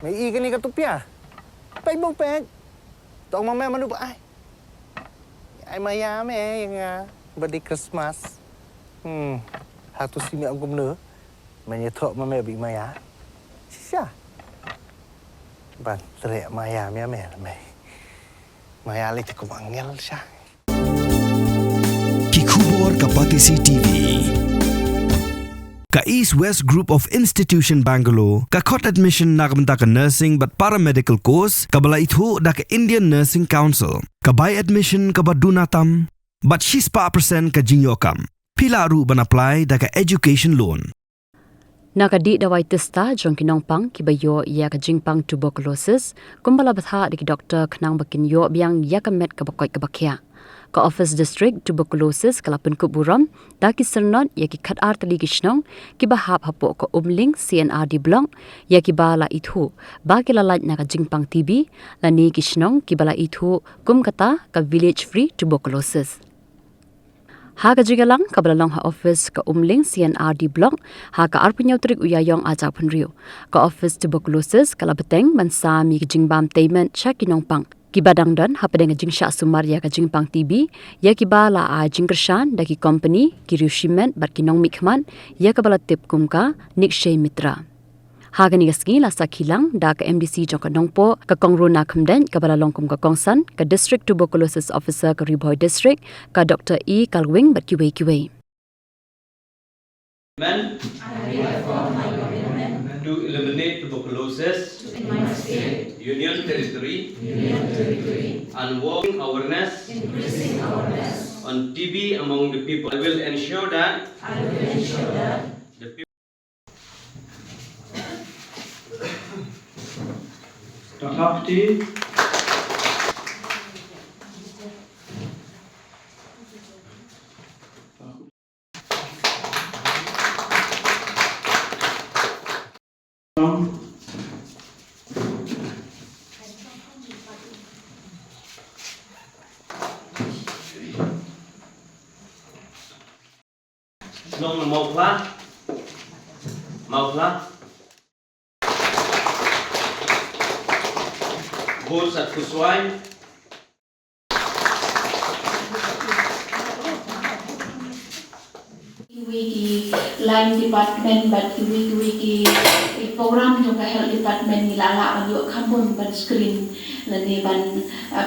Mày y cái này cái tụp à? Bánh bông bẹt. Tao mà mẹ mà nụ ai? Ai mà ya mẹ yang birthday Christmas. Hatu si mẹ ông cũng nữa. Mày nhớ thọ mà mẹ bị maya. Siapa? Ban teriak maya mẹ mẹ là mày. Maya lagi cukup angel sah. Kikubor Kapatisi TV. Ka East West Group of Institution Bangalore, ka khot admission nakamta ka nursing but paramedical course, ka bala ithu da ka Indian Nursing Council, ka buy admission ka badunatam, but 6% ka jinyokam. Pila ru ban apply da ka education loan. Nakadi dawai testa jong kinong pang kibayo ya ka jingpang tuberculosis, kumbala batha di doktor kenang bakin yo biang ya ka met ka bakoy ka bakya. Ka Office District Tuberculosis kalapun kuburam da ki sernot ya ki khat artali gishnong ki bahap hapo ko umling CNR di blong ya ki bala ithu ba ki lalaj na ka jingpang TB lani gishnong ki bala ithu kumkata ka village free tuberculosis. Ha ka jigalang ka balalong ha office ka umling CNR di blong ha ka arpunyaw trik uyayong aja punriu ka Office Tuberculosis kalabeteng bansa mi ki jingbam payment cha kinong pang Kibadang dan hapadeng jing sya sumar ya ka jing pang TB ya kibala a jing kershan daki company kirushiment bat kinong mikman ya ka bala tip kumka nikshay mitra hagani gasgi la sakhilang da ka MDC jong ka nongpo ka kongruna khamden ka bala longkum ka kongsan ka district tuberculosis officer ka Riboy district ka Dr. E Kalwing bat kiwe Men, to eliminate tuberculosis in my state, Union Territory, and working increasing awareness. on TB among the people. I will ensure that the people. Takti. Nông màu plat, Bulls at Kuswai, Wiki line department but wiki program juga health department nilala ban yuk kampun ban screen lani ban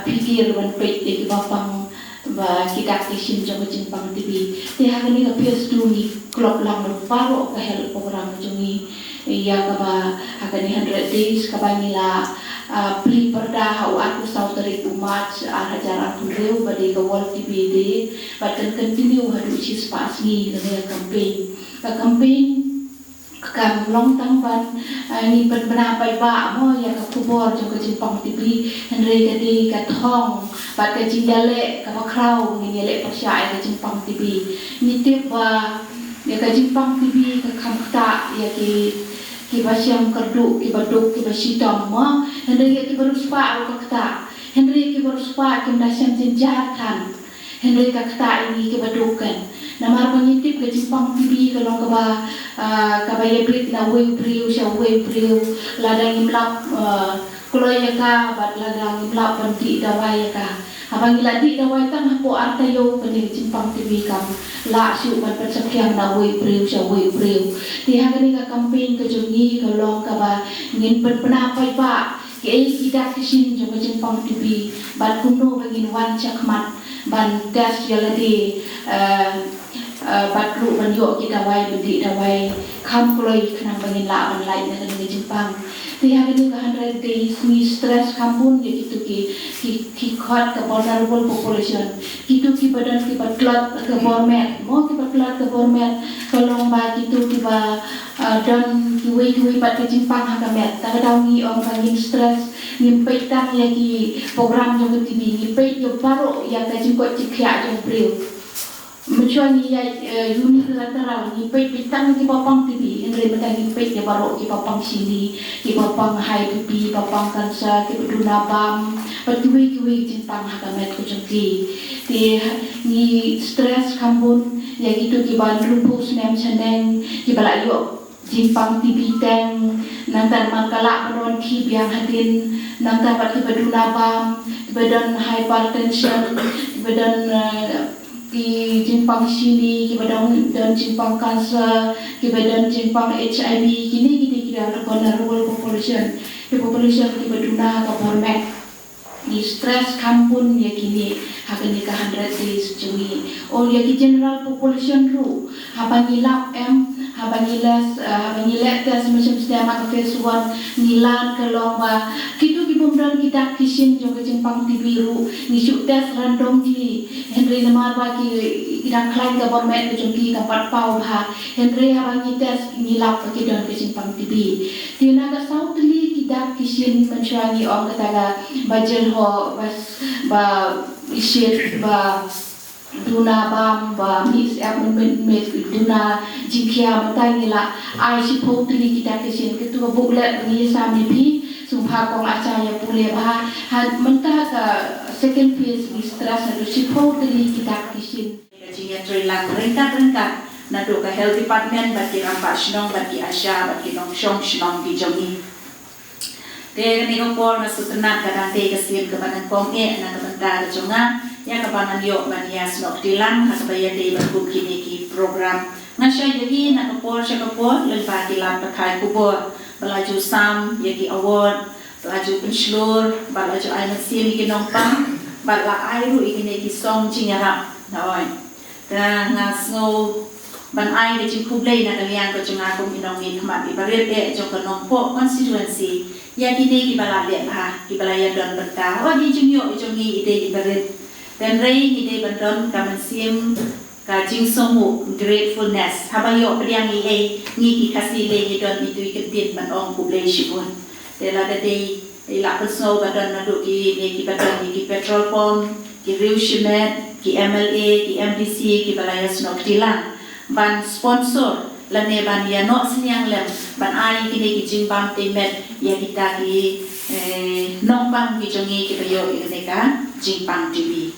pikir ban pet di bapang ba kita kishin jong jimpang TV te hagani ka PS2 ni klop lang paro ka health program jongi ya ka ba hagani 100 days ka ba nila pli perda hau aku sautari umat hajaran tunreu badi ka wal TV de but can continue hadu chis pasni lani ka campaign kam long tangban ni berbena pai ba mo ya ka kubor jong ka jimpang TV henry ka di ka thong bat ka jindale ka bakrau ni le pasya ka jimpang TV ni tip ba ya ka jimpang TV ka khamta ya ki basyam kerdu ki baduk ki basitam mo henry ki baruspa ka kata henry ki baruspa ki dasyam jenjatan henry ka kata ini ki badukan namar pengitip ke jimpang TV kalau kabaya brit na way priu sya way priu ladang imlap kloy ka bat ladang imlap panti dawai ka abang iladi dawai tan hapo artayo pening jimpang TV kam la syu ban persakyan na way priu sya way priu ti hagani ka campaign ke jongi kalau ka ba ngin penapay ba ke kita kisin jong jimpang TV bat kuno bagin wan chakmat ban gas yaladi batru banyo kita wai budi dawai kam kloi kenang bangin la ban lai na dengan Jepang ti hagani ka 100 days ni stress kampun ye gitu ki khot ka vulnerable population gitu ki badan ki batlat ka format mo ki batlat ka format kalong ba gitu ki ba dan ki wei pat ka Jepang hagamet ta dawngi ong bangin stress ngimpai tang ya ki program yang ketibi ngimpai yo paro ya ka jingko cikya jong priu Mencuani ya unit lateral ni pet pitang di papang TV yang lebih tadi pet ya baru di papang sini di papang high TV papang kansa di beduna bam berkiwi jentang hakamet kucengki di ni stress kampun ya gitu di bandung pus nem seneng di balayo jimpang TB tank nangtan mangkala penon ki biang hadin nangtan bat ki baduna bam badan hypertension badan ki jimpang sini ki badan dan jimpang kanser ki badan jimpang HIV kini kita vulnerable population ki baduna ka bormek ni stress kampun ya kini hakani ka 100 days jumi or ya ki general population ru habani lap habani les tes macam setiap phase 1 nilan ke lomba kitu ki pemberan kita kisin jo ke jempang ti biru ni syuk tes random ki Henry namar ba ki kita klain ke bormet ke jongki ka pat pau ha Henry habani tes nilap ke don ke jempang ti bi tina ka sautli kita kisin mencuangi om kataga bajen ho bas ba isit ba duna bam ba mis met duna jingkia matai nila ai si potri kita kesin ketua buklet ni sami pi sumpa kong acaya pule bah han mentah ka second phase ni stress adu si potri kita kesin jinga trilang ringkat na do ka health department bagi rampak shnong bagi asya bagi nong shong shnong di jongi de ni ko por na sutna kadang te kesin ke banan kong na kementar jonga ya kabangan yo manias nok tilang hasbaya de berkum kini ki program ngasya jadi na kapor sya kapor lelpa tilang pakai kubur belaju sam yaki award belaju penslur belaju ai mesin ki nompang bala ai ru ikini ki song cingara nawai ta ngasno ban ai de jing kublai na kalian ko junga ko minong ni khamat di baret e jong ko nompo constituency yaki de ki bala le ha ki bala ya don benta o di jing yo jong ni ide di baret dan rei ni de bandon kamen sim ka jing somu gratefulness habayo priang ni ki kasi le ni don itu iketin ban ong kublai shipun de la de la personal bandon na do ki ne ki bandon ni ki petrol pump ki riushimet ki MLA ki MDC ki balaya snok tilang ban sponsor lane ban ya no sinyang lem ban ai ki ne ki jing bam temet ya kita ki nong bang ki jongi ki bayo ne ka jing bang TV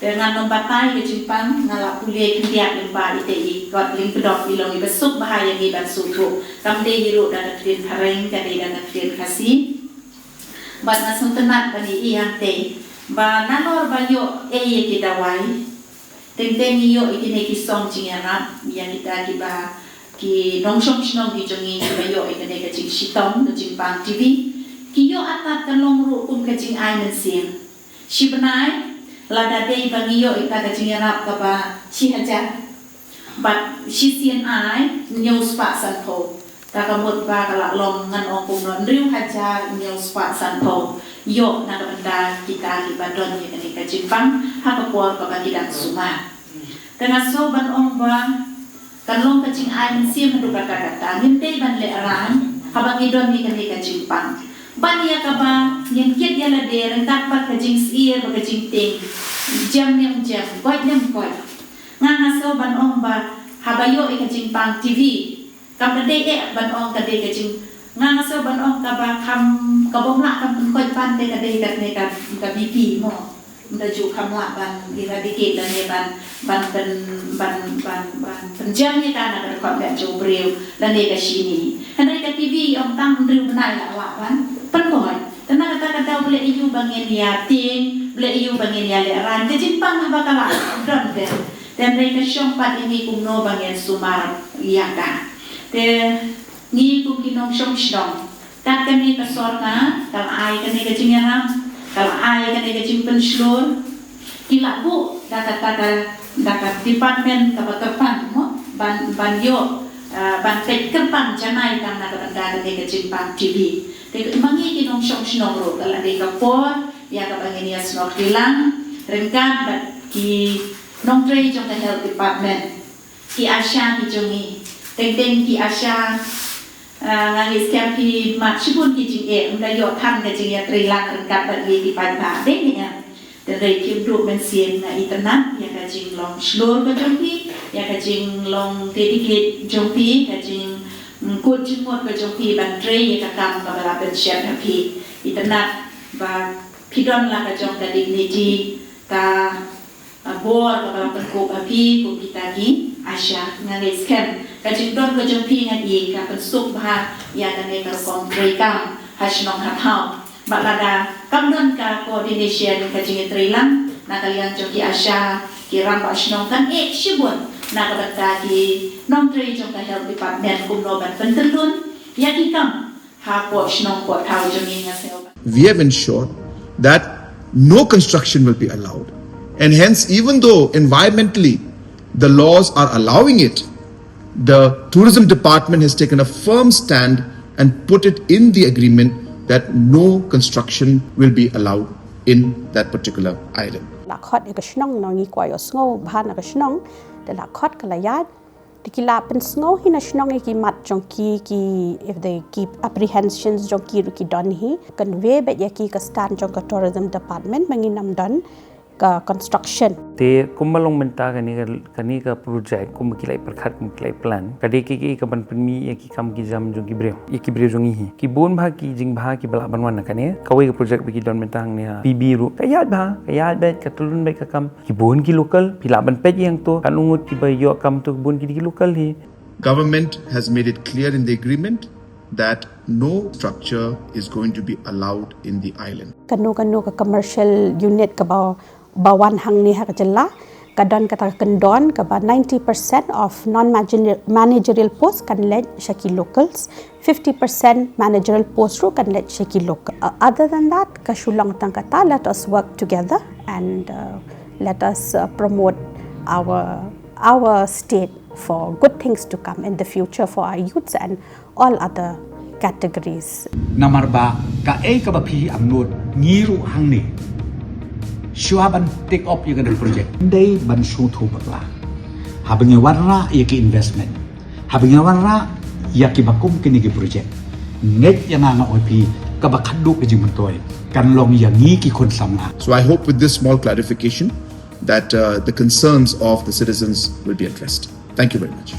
dengan nombatai ke Jepang ngalap kuliah kendiak lemba ite got ling pedok bilong besuk bahaya ni ban sutru kamde hiru dan krin hareng kade dan krin kasi ban nasung tenat bani iang te ba nanor bayo ye kita wai teng yo ikine ki song cingarap yang kita kiba ki nongsong snong ki jongi bayo ikine ke jing sitong ke Jepang TV ki yo atat kalong ru ke jing ai mensin si benai lada day bangiyo ita ka jingarap ka ba si haja but si CNI news pa san po ta kamot ba kala long ngan ong kung non riu haja news pa san po yo na benda kita di badon ni ni ka Jepang ha ka por ka tidak suma kana so ban ong ba kanlong ka jing ai men sim hadu ka kata min day ban le aran ha ba idon ni ka Jepang bania kaba yang kiat dia la de rentak pat ka jing sier ba ka jing ting jam god nem god nga so ban ong ba habayo e ka jing pang TV kam de ban ong ka de ka jing nga so ban ong ka ba kam ka bom la kam ko pan de ka de ka ne ka BP mo nda ju kam la ban eradicate la ne ban jam ni ka na ka ba jo breu la ne ka shini hanai ka TV ong tang riu nai la wa ban penoi karena kata-kata boleh iu bangin ya ting boleh iu bangin ya leran ke Jepang apa kala don dan mereka syompat ini kumno bangin sumar ya kan te ni kum kinong syom shdong tak kami ke sorga kalau ai kan ke jingaram kalau ai kan ke jimpen slur kila bu kata-kata department kapan mo ban yo ban tek kepan janai tang na benda ke Jepang TV Teko mangi kinong syong sinong ro kala de kapor ya ka bangin ya snok tilang rengkat bat ki nong tre jong ka health department ki asya ki jongi teng ki asya ngangis kem ki mat sipun ki jing unda yo tham ka jing ya trilang rengkat bat ki pan ba de ni ya de re kim du men sien na internet ya ka jing long slur ka jongi ya ka jing long dedicate jongi ka jing kut jimot ka jongpi ban tre ya ka kam ka bala ben chef happy itanat ba pidon la ka jong ka dignity ka bor ka bala ben ko happy ko kita gi asya ngale scam kajing don kajing pingan i ka pensuk bah ya kan ne ka kom trikam hasnong hau balada kamdon ka coordination kajing trilang na kalian joki asya ki ram hasnong kan shibun na ka batta ki nom tri jong ka health department kum no ban pentelun ya ki kam ha po hasnong po thau jong nga sel. We have ensured that no construction will be allowed, and hence even though environmentally the laws are allowing it, the tourism department has taken a firm stand and put it in the agreement that no construction will be allowed in that particular island. La khot e ka snong no ngi kwa yo sngo bhan ka snong de la khot ka la yat dikila pen sngo hina snong ki mat jong ki if they keep apprehensions jong ki don hi kan we bet ya ki ka stand jong ka tourism department manginam don ka construction te kumalong menta kani ka project kum kilai perkhat kum kilai plan kade ki ka ban penmi ya ki kam ki jam jong ki breu jong hi ki bon bha ki jing bha ki bala ban wan kane kawai ka project bi ki don mentang ne pb ru kayat bet ka tulun bet ka kam ki bon ki local pila ban pet yang to kan ungut ki bay yo kam to bon ki local hi. Government has made it clear in the agreement that no structure is going to be allowed in the island. Kanu ka commercial unit ka bawan hang ni ha ka jella kadon kata kendon ka ba 90% of non managerial posts kan let shaki locals, 50% managerial posts ru kan let shaki local. Other than that ka shulang tang kata let us work together and let us promote our state for good things to come in the future for our youths and all other categories. Namar ba ka ka ba pi amnot ngiru hang ni Shuaban take up yung ganun project. Hindi ban suto bakla. Habang yung warra yung investment. Habang yung warra yung bakum kinigi project. Nget yung nga opi kabakaduk yung mantoy. Kanlong yung ngiki konsama. So I hope with this small clarification that the concerns of the citizens will be addressed. Thank you very much.